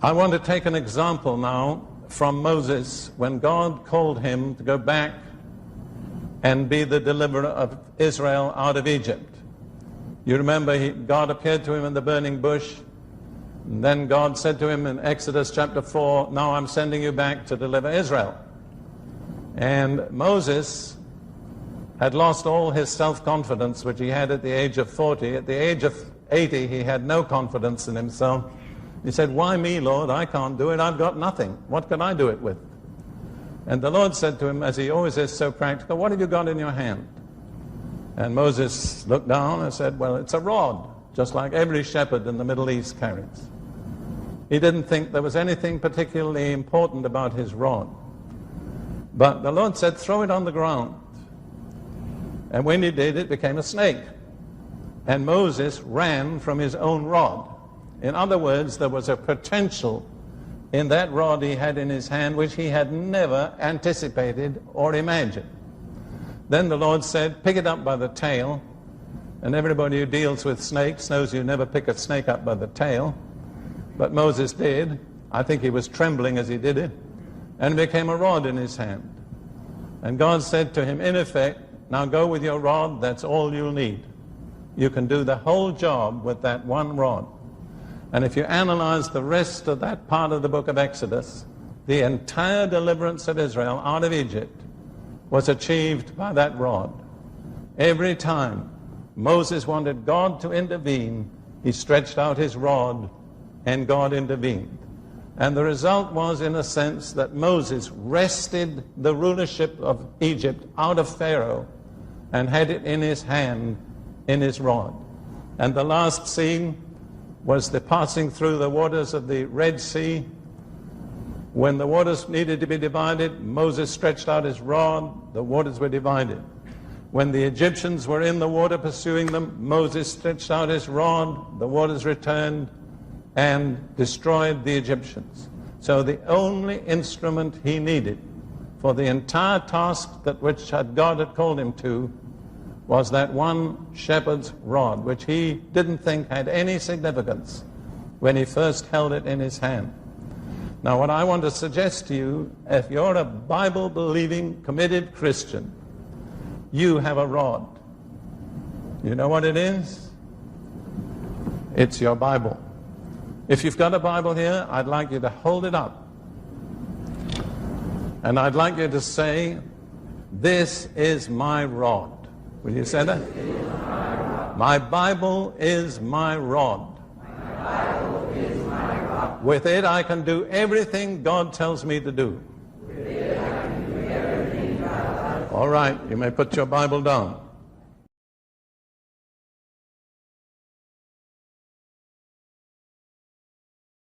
I want to take an example now from Moses when God called him to go back and be the deliverer of Israel out of Egypt. You remember God appeared to him in the burning bush. And then God said to him in Exodus chapter 4, now I'm sending you back to deliver Israel. And Moses had lost all his self-confidence, which he had at the age of 40. At the age of 80, he had no confidence in himself. He said, why me, Lord? I can't do it. I've got nothing. What can I do it with? And the Lord said to him, as he always is so practical, what have you got in your hand? And Moses looked down and said, well, it's a rod, just like every shepherd in the Middle East carries. He didn't think there was anything particularly important about his rod. But the Lord said, throw it on the ground. And when he did, it became a snake. And Moses ran from his own rod. In other words, there was a potential in that rod he had in his hand which he had never anticipated or imagined. Then the Lord said, pick it up by the tail. And everybody who deals with snakes knows you never pick a snake up by the tail. But Moses did. I think he was trembling as he did it. And it became a rod in his hand. And God said to him, in effect, now go with your rod, that's all you'll need. You can do the whole job with that one rod. And if you analyze the rest of that part of the book of Exodus, the entire deliverance of Israel out of Egypt was achieved by that rod. Every time Moses wanted God to intervene, he stretched out his rod and God intervened. And the result was, in a sense, that Moses wrested the rulership of Egypt out of Pharaoh and had it in his hand, in his rod. And the last scene was the passing through the waters of the Red Sea. When the waters needed to be divided, Moses stretched out his rod, the waters were divided. When the Egyptians were in the water pursuing them, Moses stretched out his rod, the waters returned and destroyed the Egyptians. So the only instrument he needed for the entire task that which God had called him to was that one shepherd's rod, which he didn't think had any significance when he first held it in his hand. Now, what I want to suggest to you, if you're a Bible-believing, committed Christian, you have a rod. You know what it is? It's your Bible. If you've got a Bible here, I'd like you to hold it up. And I'd like you to say, this is my rod. Will you say that? My Bible is my rod. With it I can do everything God tells me to do. All right, you may put your Bible down.